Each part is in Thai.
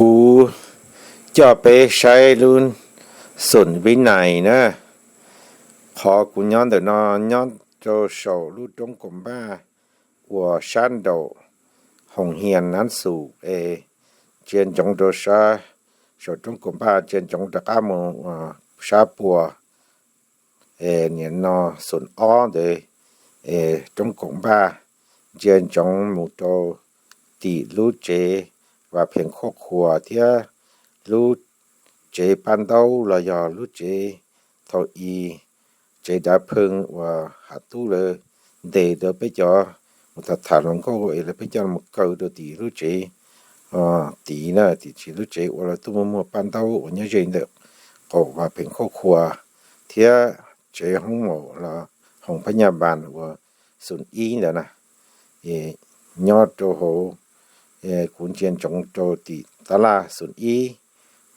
กูจะไปใช้รุ่นสุนวินัยนะขอกูย้อนเดนย้อนโจโฉรุ่นตรงกลมบ้าหัวชันโดหงเฮียนนั้นสู่เจียนจงโดชาโฉตรงกลมบ้าเจียนจงตะก้ามชาปัวเนี่ยนอสุนอ้อเดตรงกลมบ้าเจียนจงหมู่โตตีรู้เจว่าเพียงครอบครัวเที่ยรู้เจปันเต้าละยอรู้เจเท่าอีเจดาเพิงว่าหาตู้เลยเดเดไปจอมุตถาลงก็เลยไปจอมุกเกาตัวตีรู้เจตีนะตีชิรู้เจว่าตู้มัวปันเต้าวันนี้เจนเดก็ว่าเพียงครอบครัวเที่ยเจห้องหมอละห้องพยาบาลว่าศูนย์อีเด้อนะยอดโตโหคุณเจียนจงโจติตลาสุนอี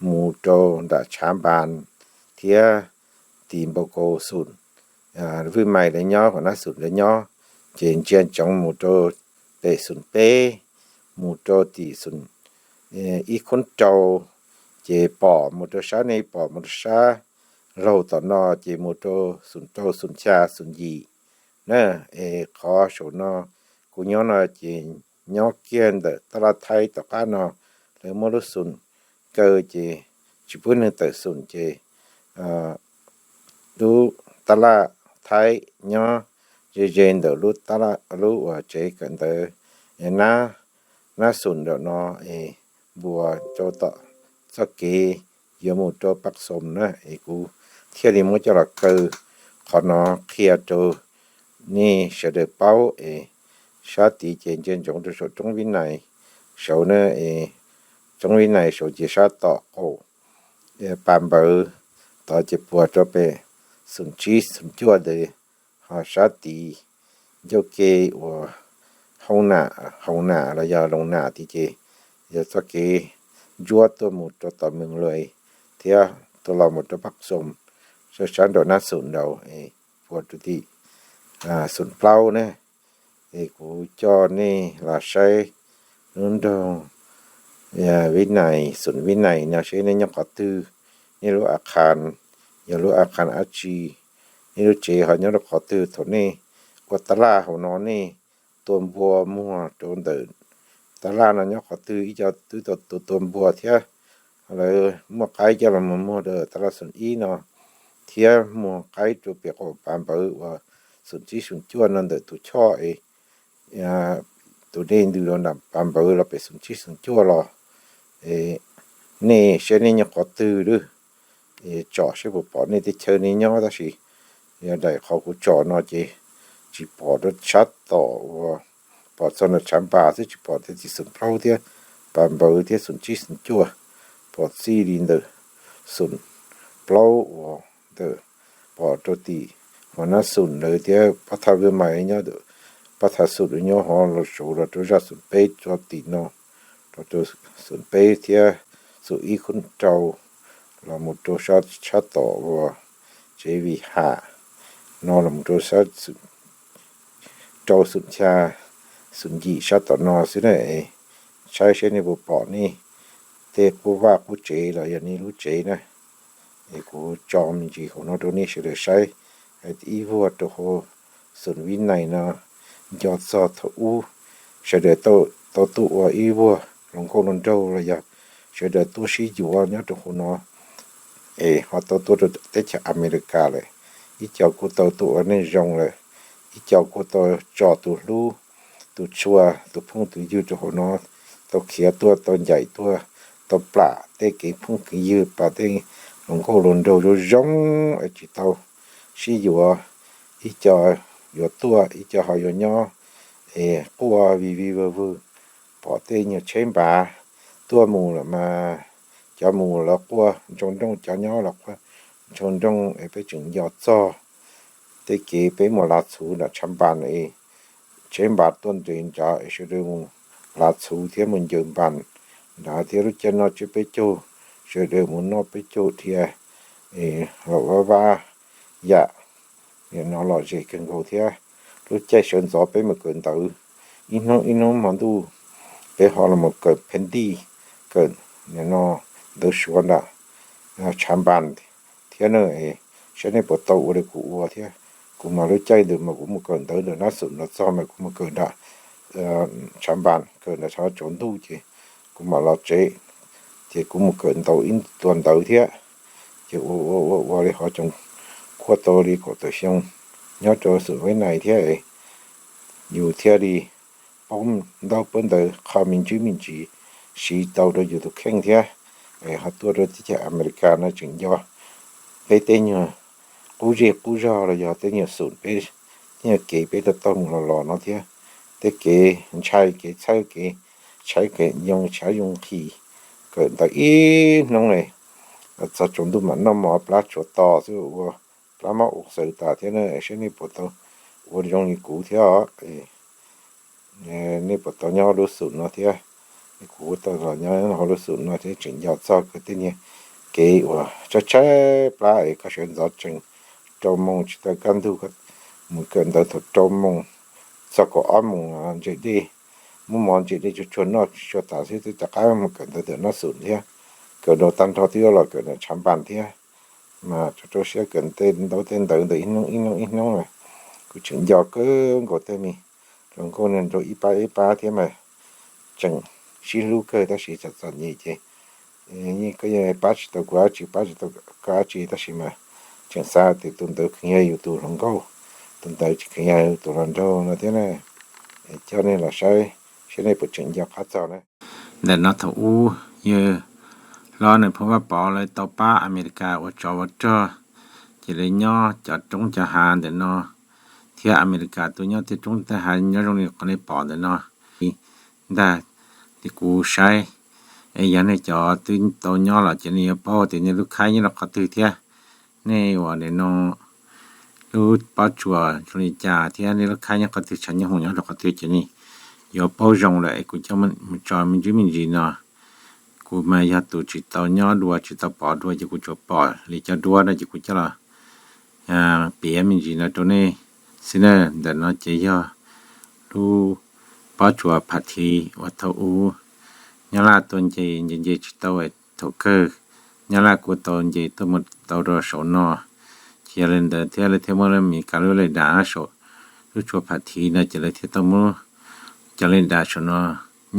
หมู่โจดาชามบานเทียตีมโบโกสุนวิใหม่ได้ย่อของนักสุนได้ย่อเจียนจงหมู่โจเปสุนเปหมู่โจติสุนอีคนโจเจปอหมู่โจชาในปอหมู่ชาเราต่อนอเจหมู่โจสุนโจสุนชาสุนยีนะขอโฉนอกูย้อนเจยอกเกียนเดตลาดไทยตะกานอหรือมรุสุนเกอเจจิปุ่นเตสุนเจดูตลาดไทยยอเจนเดรู้ตลาดรู้ว่าเจกันเดนาสุนเดนอบัวโจตะสกียมุโจปักสมนะกูเที่ยริมจระเกอขอนอเคลียโจนี่เสดเป้าชาติเจียนจงโฉจงวินัยโฉนะจงวินัยโฉจิชาตะโอปามเบอต่อเจ็บปวดจะไปสุนชีสุนจัวเดหาชาติโยเกว่าห้องหน้าระยะลงหน้าที่เจยะสะเกจัวตัวหมดตัวต่อเมืองเลยเที่ยตัวเราหมดตัวปักสมฉันโดนสุนเราปวดทุที่สุนเปล่านะกูจอนี่ลาใช้นุ่นดองวินัยสุนวินัยนะใช้ในยกตือนี่รู้อาคารอย่ารู้อาคารอาจีนี่รู้เจหอยกขอตือเท่านี้กตลาหัวนอนนี่ตัวบัวมัวโดนเดินตลานั้นยกขอตืออีจะตือตัวบัวเที่ยอะไรมัวไกจะละมัวเด้อตลาสุนอีเนาะเที่ยมัวไกตัวเปียกปานเบอว่าสุนจีสุนจวนนั่นเด้อตัวช่อตัวเด่นดูแล้วนะปามเบอร์เราไปสุนชิสุนจั่วรอนี่เช่นนี้ขอตื้อหรือจ่อใช่ปุ๊บปอนี่ที่เชิญนี้ย่อได้สิอย่าได้เขากูจ่อเนาะจีปอดชัดต่อว่าปอดสนชันบาสิจีปอดที่สุนเปล่าเที่ยปามเบอร์ที่สุนชิสุนจั่วปอดซีดินเด้อสุนเปล่าว่าเด้อปอดตัวตีมันน่าสุนเลยเที่ยพัฒนาใหม่เนี่ยเด้อปัทสุดญอหอลโชระตัวจะสุนเปจอติโนตัวสุนเปเทียสุอีคุณเจ้าละมุตัวชัดต่อว่าเจวีหานอละมุตัวชัด จอสุนชาสุนยีชาตนอสิได้ใช้เช่นในบุปผนี่เตกูว่ากูเจแล้วอย่างนี้รู้เจนะกูจอมจีของนอตัวนี้เฉลยใช้อีวัวตัวโหสุนวินัยนะยอดสอดทูเฉลยตัวอีวัวหลงโคลนโจระยะเฉลยตัวชีอยู่เนี่ยตัวโหนอฮอตัวเตชอเมริกาเลยอีเจ้ากูตัวนี่จงเลยอีเจ้ากูตัวจอตัวรู้ตัวชัวตัวพุ่งตัวยืดตัวโหนอตัวเขียตัวใหญ่ตัวปลาเตกิพุ่งกิยืดปลาเตหลงโคลนโจจงจิตเอาชีอยู่อีเจ้าอยู่ตัวอีเจ้าหอยย่อกัววิวพอเตเนี่ยเช่นบาตัวหมูละมาจะหมูแล้วกัวจงต้องจะย่อหรอกว่าจงต้องไปถึงยอดซ้อเตกิไปหมดลาสูน่ะชัมบานเช่นบาต้นตัวเองจะชื่อเรื่องลาสูที่มันยืมบันดาที่รู้จักนอจะไปโจชื่อเรื่องมันนอไปโจที่เราว่าอย่าเนี่ยนอหล่อเจกันเขาที่รู้ใจชนสอบไปมาเกินตัวอินน้องมันดูไปหอละมาเกิดเพนดีเกิดเนี่ยนอเดือดชวนละชัมบานที่นั่นฉันในปวดตัวเลยกูว่าที่กูมารู้ใจเดิมมากูมาเกินตัวเดินน่าสุดน่าซ้อมมากูมาเกินได้ชัมบานเกินแต่ชาวจนดูจีกูมาเราเจที่กูมาเกินตัวอินตัวตัวที่ที่ว่าเลยเขาจงขวดตัวดีขวดตัวเชียงย้อนตัวสุดไว้ไหนที่อยู่ที่ดีป้อมดาวเป็นเดือข้ามินจีสีตัวเราอยู่ตัวแข็งที่หาตัวเราที่อเมริกานะจึงย่อไปเตเนี่ยกูจอเราย่อเตเนี่ยสุดไปเนี่ยเก๋ไปตัวต้องหล่อๆเนาะที่เตเก๋ใช้เก๋ใช้เก๋ยงขี่เกิดแต่น้องเลยจะจนดูมันน้ำหมอปลาจดต่อซึ่งว่าปลาหมออุกใส่ตาที่นั่นเช่นนี้ปวดตัววันยงนี่กูที่นี่ปวดตัวย่อรู้สึกเนาะที่กูตัวย่อเขารู้สึกเนาะที่จึงยอดซอกก็ที่นี่เก๋ว่าจะใช้ปลาก็เช่นจะจึงจมมงจิตกันดูก็มันเกินแต่ถูกจมมงสักก็อ้อมงจะดีมุมมองจะได้จะชวนนอชวนตาที่จะกลายมันเกินแต่น่าสุดที่เกิดโดนตันทอที่เราเกิดในชัมปันที่มาจะเชื่อเกินเต้นโดนเต้นเดินอินน้องเลยกูจึงยอก็ก็เต้มีหลวงคนนั้นตัวอีป้าที่มาจึงชิลูกเกิดแต่ชิจัดสรรยี่เจนี่ก็ยังป้าจิตตัวกว่าจิแต่ชิมาจึงสาธิตตุนตัวขยันอยู่ตัวหลวงเขาตุนตัวขยันอยู่ตัวหลวงเจ้านะที่นั่นเจ้านี่เราใช้ในปัจจุบันยาคัดเจ้านะแต่นัทอูเยอะรอเนี่ยเพราะว่าปอเลยต่อป้าอเมริกาว่าจอจะเลยย่อจัดจงจะหาเดี๋ยวเนาะที่อเมริกาตัวย่อที่จงจะหาย่อตรงนี้คนในปอเดี๋ยวเนาะได้ที่กูใช้ยันในจอตึงตัวย่อหล่ะจะนี่ป้อแต่เนี่ยลูกค้านี่เราก็ตื้อเที่ยนี่ว่าเดี๋ยวเนาะรู้ป้าชัวชนิจ่าที่นี่ลูกค้าเนี่ยก็ตื้อฉันยังหงเราก็ตื้อจะนี่有包容了กูจะมันจอมันจุมิจีเนาะกูมาอยากตัวจิตเอาย่อดัวจิตเอาปอดัวจะกูจะปอหรือจะดัวนะจะกูจะละเปียมิจีนะตัวนี้สินะเดี๋ยวเนาะจะย่อดูป้าชัวผัดทีวัดเท่าอูยาลาตัวเจยินเจจิตเอาไว้ถูกเกอยาลากูตัวเจตัวหมดตัวรอโซนอเทียเลนเดเทียเลเทมอลมีการรู้เลยด่าโซรู้ชัวผัดทีนะจะเลยเทตัวมือจะเล่นดาชน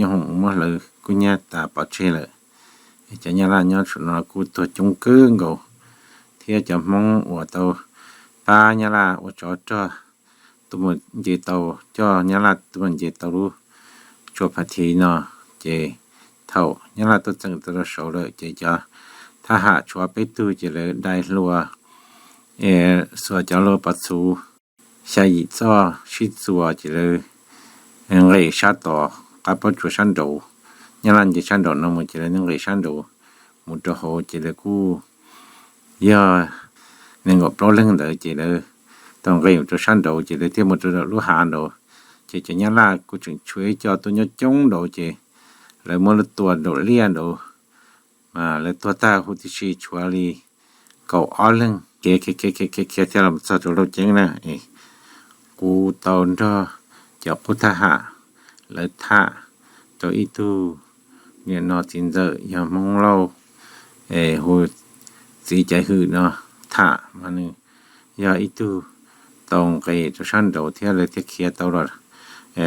ยองมาเลยกูเนี่ยตาปอเชเลยจะเนี่ยละเนี่ยชนกูตัวจงเกิงกูเที่จะมองว่าตัวป้าเนี่ยละว่าจอตัวมันเจตัวจ่อเนี่ยละตัวมันเจตัวรู้ชัวพัทีเนาะเจเท่าเนี่ยละตัวจังตัวโซเลยเจจะถ้าหาชัวไปตู้จะเลยได้รัวส่วนจะรัวปัสสูใช้ยิจ่อชิดสัวจะเลยngười sát đó các bạn chú sát đầu nhà lan chỉ sát đầu nó một chỉ là những người sát đầu một chỗ hồ chỉ là cu giờ nên ngọc pro lên đợi chỉ là toàn người chỗ sát đầu chỉ là thêm một chỗ lúa hà đầu chỉ nhà lan cu chừng chuối cho tôi nhớ chống đầu chỉ lại mộtตัวđầu liên đầu mà lạiตัวta hụt chỉ chúa li cầu ó lên kia theo làm sao chỗ đâu chén nè cu tàu đó จะพุทธะหรือท่าตัวอีตูเนี่ยนอจินเจอย่ามองเราหูสีใจหือเนาะท่ามันนี่ยาอีตูตรงไปจะชั้นโดเที่ยเลยที่เขียตลอด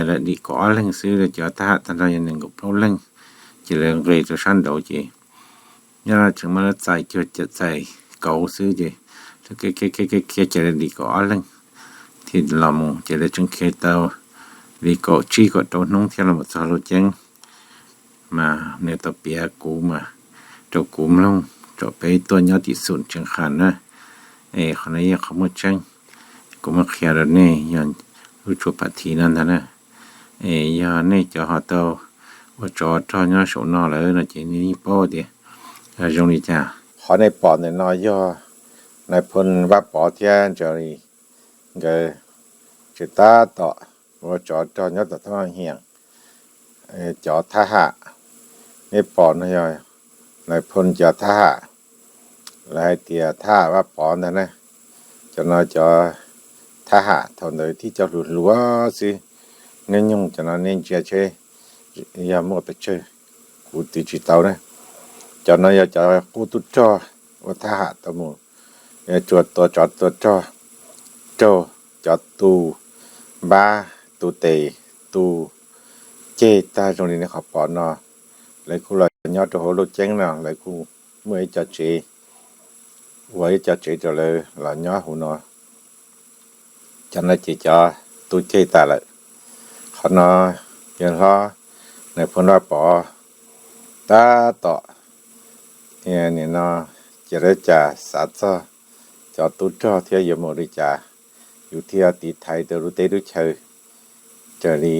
และดีก็อลังซื้อเลยจะท่าตันเราอย่างนึงก็พลลังจะเลยเกรจะชั้นโดจียาถึงมาใจจุดจะใจเก่าซื้อจีถ้าเกจะเลยดีก็อลังที่ลำจะเลยจึงเขียเตาดีก็ชี้ก็ตัวน้องที่เราหมดสรุปจังมาในตัวเปียกูมาตัวกูมลงตัวไปตัวยอดที่สุดจังขันนะคนนี้เขามาจังกูมาเขียนนี่ยันรู้จักปฏินั่นนะยันนี่จะหาตัวว่าจอดท่อยอชนอเลยนะจีนี่ป้อเดียจงนี้จ้าขอในปอดในน้อยย่อในพลว่าปอเทียนจะรีเกจิตาต่อว่าจอดท่อยอดท่อเหียงจอดท่าหะในปอดนะย่อในพลจอดท่าหะลายเตียท่าว่าปอนั่นนะจะน้อยจอท่าหะเท่านั้นที่จะหลุดลัวสิเงินยงจะน้อยเน้นเจียเชยามัวไปเชกูดิจิตอลนะจะน้อยจะกูตุจอว่าท่าหะตะมูจวดตัวจอดตัวจอโจจอดตูบาตูเตตูเจตาตรงนี้นะขอปอนอเลยกูเลยยอดโหลุเจ๊งนะเลยกูเมื่อจะเจไว้จะเจจะเลยหลานยอหูนอจันนะเจจอตูเจตาเลยขอนอยันฮอในพนว่าปอตาต่อเนี่ยนอจะได้จ่าสัตว์จอตูจอเทียยมริจาอยู่ที่ติไทยเตรุเตรุเชยเจรี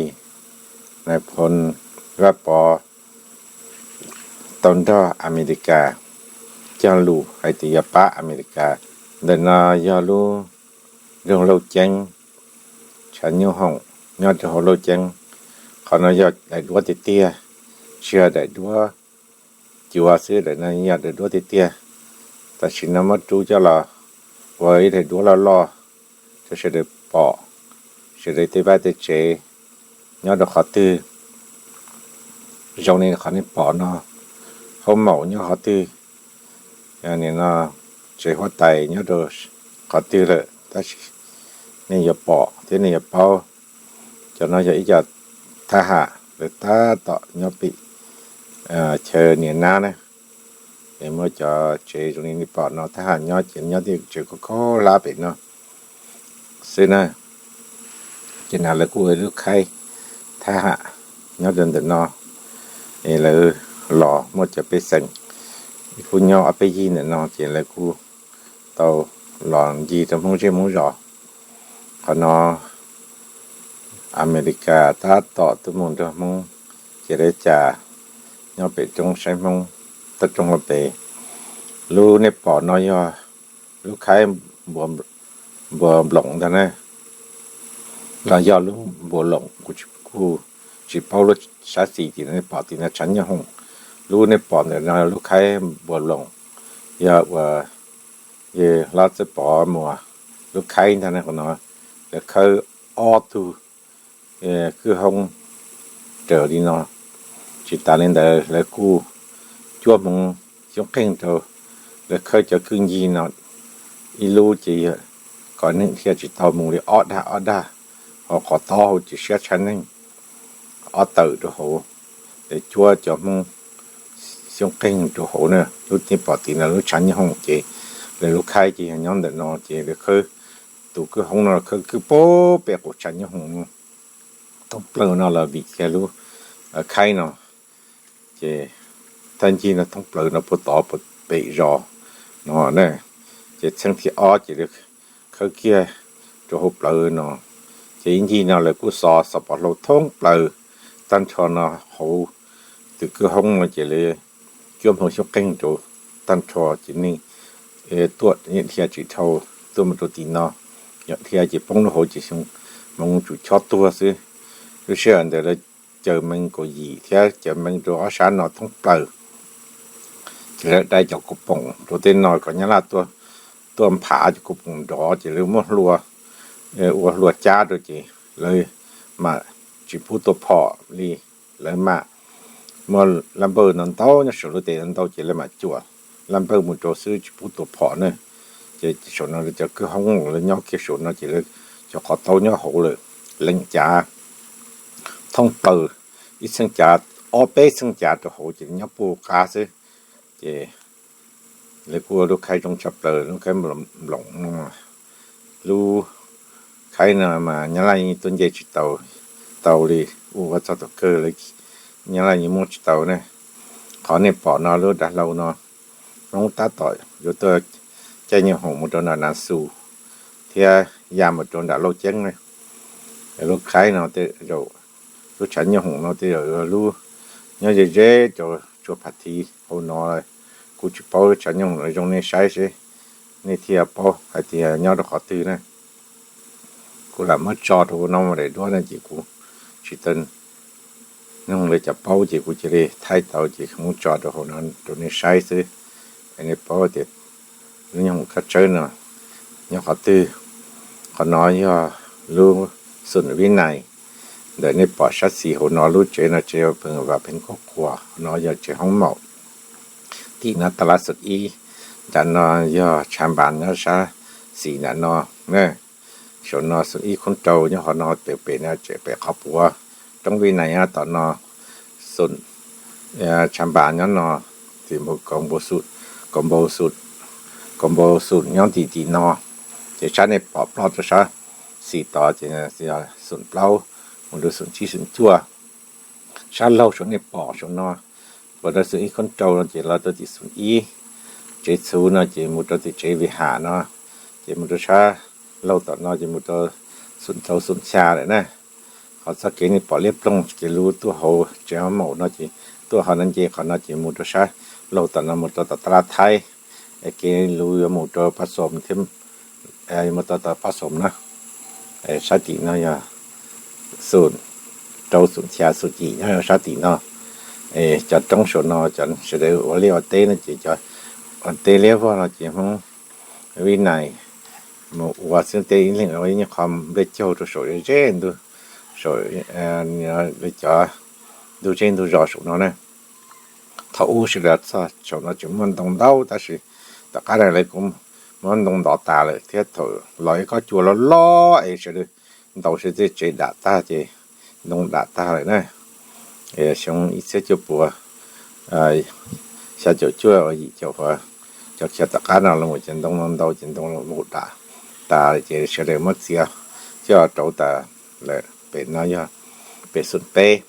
ในพลว่าปอตอนต่ออเมริกาจังลูไอติยปะอเมริกาเดินยาลูเรื่องโลกแจ้งฉันอยู่ห้องยอดจะโลกแจ้งขอนายอดได้ดัวติเตียเชื่อได้ดัวจิวาซื้อได้นายอดได้ดัวติเตียแต่ชินมัดจูจะละไว้ได้ดัวละลอจะเสด็จปอเสด็จที่บ้านเตเจยอดขอตื้อตรงนี้ขอนี่ปอเนาะเขาเหมาเนี่ยขอตื้ออย่างนี้เนาะเจ้าหัวไตเนี่ยโดขอตื้อเลยแต่นี่อย่าปอที่นี่อย่าเป้าจะน้อยจะอีจะท่าหะหรือท่าต่อเนี่ยปีเชิญเนี่ยน้านะเดี๋ยวเมื่อจะเจตรงนี้นี่ปอเนาะท่าหะเนี่ยเจเนี่ยที่เจก็ขอลาไปเนาะซึ่งนะจะน่าเลยกูลูกใครท่าหะเนี่ยเดินเนาะเลยหล่อเมื่อจะไปสั่งผู้เนี่ยเอาไปยีเนี่ยเนาะเจเลยกูเตาหล่อยีจะมุ่งเชื่อมุ่งหล่อขอนออเมริกาถ้าต่อตัวมุนตัวมึงจะได้จ่าย่อไปจงใช้มึงตัดจงละไปรู้ในปอน้อยย่อลูกค้าบวมหลงท่านนะเราย่อรู้บวหลงกูจิเป้ารถชาสีที่ในปอที่ในชั้นยังหงรู้ในปอเนี่ยเราลูกค้าบวหลงย่อว่าเย่เราจะปอมัวลูกค้าท่านนะคนน้อยแล้วเขาออตูคือห้องเจอดีเนาะจิตตาเล่นได้แล้วกูจ้วมึงยกเข่งเธอแล้วเคยจะขึ้นยีเนาะอีรู้จีก่อนนึงเสียจิตเท่ามึงเลยออดาขอต่อจิเสียชั้นนึงออตื่นตัวโหแต่จ้วจะมึงยกเข่งตัวโหเนี่ยรู้ที่ปอตีนะรู้ชั้นยี่ห้องจีเลยรู้ใครจีย้อนเดินนอนจีเลยคือตัวคือห้องนอนคือโป๊ะเปียกชั้นยี่ห้องต้องเปล่าเนาะเราบิดแค่รู้ใครเนาะเจทันทีนะต้องเปล่าเนาะปวดต่อปวดเปย์รอเนาะเนี่ยเจทั้งที่อ้อเจเลยเขาเกี่ยจะหัวเปล่าเนาะเจจริงๆเนาะเลยกูสอสปอร์ตเราท้องเปล่าตั้งชอเนาะเขาตัวคือห้องมันเจเลยจ้วมหัวชกเก่งตัวตั้งชอจีนี่ตัวนี้ที่จะจีเท่าตัวมันตัวตีเนาะอย่างที่จะป้องเราหัวจีชงมันจุดช็อตตัวซิรู้เชื่อเดี๋ยวเราเจอมันก็ยีเที่ยเจอมันตัวอาชาหนอท้องเปล่าจะได้จากกระป๋องตัวเต้นหน่อยก่อนนี้ละตัวผาจากกระป๋องดอจะเรียกว่ารัวจ้าตัวจีเลย mà chỉ phụ tổ phỏ đi lấy mà làm bờ nó tao nó sửa được nó tao chỉ là mà chùa làm bờ một chỗ sư chỉ phụ tổ phỏ nữa chỉ sửa nó cho cứ không là nhau kia sửa nó chỉ là cho họ tao nhau hậu rồi lên trả thông bờ ít sinh trả ở bên sinh trả cho hậu chỉ nhau bù cá sư chỉ lấy cua lúc khai trong chập lời lúc khai một lỏng lu khai nào mà nhớ lại tuần dây chỉ tàu đi và cho tàu cơ lấy nhớ lại những món tàu này khó nên bỏ nó luôn đã lâu nó không ta tỏi rồi tôi chơi nhiều hồng một tròn là sù thì giam một tròn đã lâu chén này lúc khai nào thì rồi lúc chén nhiều hồng nó thì rồi lu nhớ dễ cho phát thi hôm nóกูจะป้อฉันยังในตรงนี้ใช้สินี่ที่ป้อไอ้ที่ยอดขอตื้อนะกูละมาจอดกูน้องมาได้ด้วยนะจีกูชิตันน้องเลยจะป้อจีกูจะเลยไทยเตาจีกูจอดกูนั้นตรงนี้ใช้สิอันนี้ป้อเด็ดนี่ยังคัดเจอเนาะยอดขอตื้อขอน้อยย่อรู้สุนวินัยเดี๋ยวนี้ป้อชัดสีหัวน้อรู้เจนะเจ้าเพิ่งว่าเป็นครอบครัวน้อยอยากเจ้าห้องหมอกที่นัตลาสุดอีจันนอย่อชามบานนะซะสีน่ะนอเนะชนนอสุดอีคนโตเนี่ยหอนอเตเปนะเจเปครอบครัวต้องวินัยตอนนอสุดชามบานเนี่ยนอที่บ่กองบ่สุดกองบ่สุดย้อนตีนอจะชั้นในปอบปลอดซะสีต่อจะสิสุดเปล่ามันดูสุดที่สุดชั่วชั้นเล่าชนในปอชนนอvà đó sự con trâu nó chỉ là tôi chỉ xuống ý chế số nó chỉ một tôi chỉ chế vì hạ nó chỉ một tôi xa lâu tận nó chỉ một tôi xuống trâu xuống xa đấy nè họ sẽ kể này bỏ liếp lông chỉ lưu tôi hậu chế mẫu nó chỉ tôi họ nên chỉ họ nó chỉ một tôi xa lâu tận nó một tôi ta thay cái lưu một tôi phát sồm thêm một tôi phát sồm nó sát tỷ nó ya xuống trâu xuống xa xuống chỉ nó sát tỷ nó cho trong số nó chẳng sẽ được ở liều tê nó chỉ cho tê liều vào nó chỉ không vì này một quả xương tê lên ở những con để cho số trên thôi số để cho đồ trên đồ rõ số nó này thấu sẽ là sao số nó chỉ muốn đồng đau ta sẽ tất cả này cũng muốn đồng đỏ ta lại thiết thổi lấy có chùa nó lo ấy sẽ được đầu sẽ chỉ đạt ta chỉ đồng đạt ta lại này xong ít sẽ cho bùa sẽ cho chúa ở gì cho họ cho tất cả nào là một trận đông là một ta chỉ sẽ được mất gì cho chỗ ta là bị nó do bị sụt bê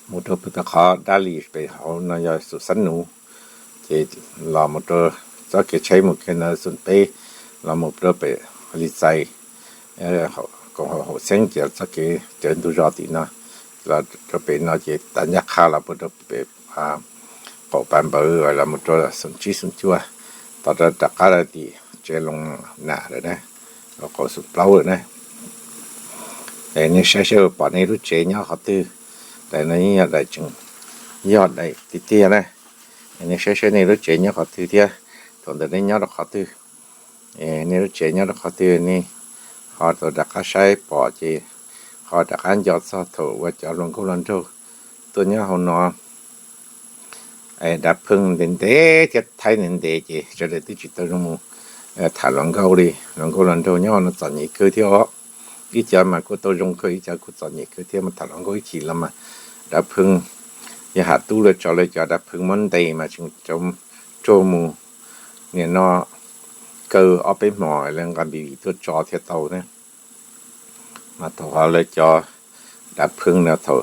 một chỗ bị khó đa lì bị họ nó do sụt sắn nụ chỉ là một chỗ cho cái chơi một cái nó sụt bê là một chỗ bị lì say còn họ sinh chỉ cho cái chuyện tôi rõ thì nó là cho bên nó chỉ ta nhắc khá là một cái cổ bàn bờ là một chỗ sụn chua tao đã đặt cả là thì chơi lông nạ rồi đấy nó có sụn lâu rồi đấy để như sẽ bỏ này lúc chơi nhau họ tư để nó như là chừng giọt đấy tí tia này như sẽ này lúc chơi nhau họ tư tia còn để này nhau là họ tư nếu lúc chơi nhau là họ tư này họ tôi đặt cả sai bỏ chỉ họ đã ăn giọt sao thổ và cho luôn câu lần trâu tôi nhớ họ nói đạp phừng đến thế thì thay đến thế chứ cho đến tí chỉ tôi không thả lòng câu đi lòng câu lần trâu nhớ nó chọn nhị cơ theo ít giờ mà cô tôi dùng cơ ít giờ cô chọn nhị cơ theo mà thả lòng câu chỉ là mà đạp phừng giờ hạt tu là cho đạp phừng món đầy mà trong trâu mù nè nó cơ ở bên mỏi lên còn bị tôi cho theo tàu nữa mà thọเลยcho đạp phừng nào thọ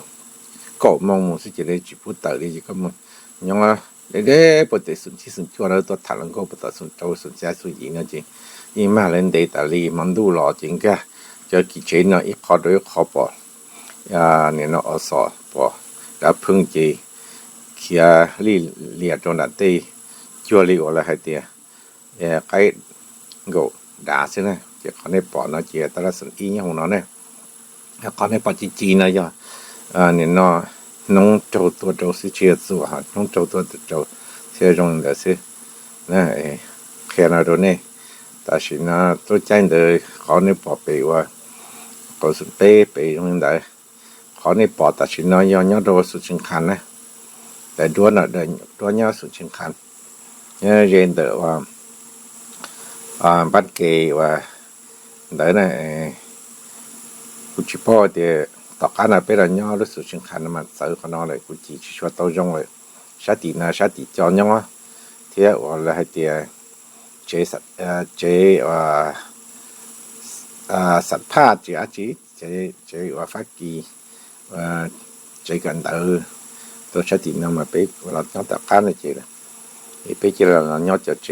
cổ mong một sự chỉ để chỉ phụ tử đi chỉ có một nhưng mà để bữa tiệc xuân chỉ xuân chua đó tôi thả lần câu bữa tiệc xuân trâu xuân giá xuân gì nữa chứ nhưng mà lên đây ta li mắm đu lò chính cả cho kỳ chế nó ít khó đối khó bỏ nên nó ở sọ bỏ đạp phừng chỉ kia li liệt trong đàn tây chua li gọi là hai tia cái gỗ đá thế này chỉ có nên bỏ nó chỉ ta là xuân ý nhau nó này có nên bỏ chỉ này cho nên nó nông trâu tua trâu sẽ chia sủa hả nông trâu tua trâu sẽ dùng để sẽ này khi nào đó này ta chỉ nó tôi tranh được có nên bỏ bể qua có sự bê bê trong đấy khó này bỏ ta chỉ nói nhau đồ sự chân khăn này để đua nó để đua nhau sự chân khăn nhớ riêng tự bắt kê và đấy nàyกูchỉ bỏ thìต่อการน่ะเป็นย่อรู้สึกสำคัญมันซื้อของน้องเลยกูจีช่วยตัวจงเลยชาตินะชาติจอนยังวะเที่ยวอะไรให้เตียเจสัตว์พาจีอาจีเจว่าฟักกีเจกันตัวชาตินั่นมาเป็นเราต้องต่อการเลยเจเลยเป็นเจเราย่อจะเจ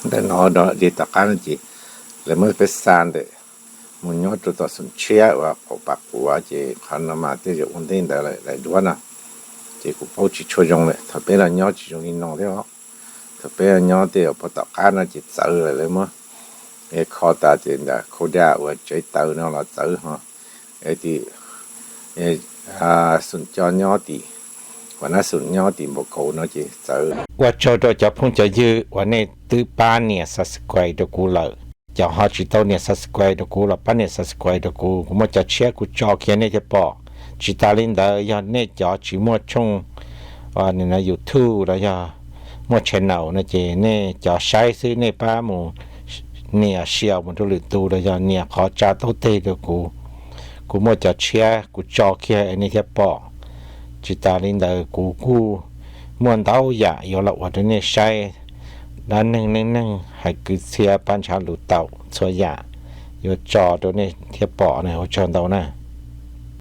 แต่น้องเดี๋ยวต่อการจีแล้วเมื่อเป็นซานเดมันย่อตัวสุนเชียว่าเขาปักหัวเจขันมาที่จะอุ่นเต้นได้เลยด้วยนะเจกูพูดช่วยจงเลยถ้าเป็นย่อจีจงอินนองเดียวถ้าเป็นย่อเดียวพอต่อการน่ะจิตซื้อเลยมั้งขอตาเจนได้เขาได้ว่าใจเต่าน้องเราซื้อฮะที่สุนจรย่อตีวันนั้นสุนย่อตีบอกเขาเนาะเจซื้อว่าโจโดจะพุ่งจะยื้อวันนี้ตื้อป้าเนี่ยสัสกวยดกูเลยจะหาจิตเอาเนี่ยสัสกวยดกูละป้าเนี่ยสัสกวยดกูมันจะเชื่อกูจอเขียนเนี่ยจะปอจิตาลินดายอนเนี่ยจอจิมัวชงเนี่ยนะอยู่ทูแล้วยามัวเชนเอานะเจเนี่ยจะใช้ซื้อเนี่ยป้าหมูเนี่ยเชียวมันตุลิตูแล้วยาเนี่ยขอจาโตเตดกูมัวจะเชื่อกูจอเขียนอันนี้จะปอจิตาลินดากูมวนเต้าอย่าอยู่ละว่าเนี่ยใช้ด้านนึงให้คือเสียปัญชาหลุดเต่าสวยอย่าอยู่จอตัวนี้เทียบปอเนี่ยเอาจอนเต่านะ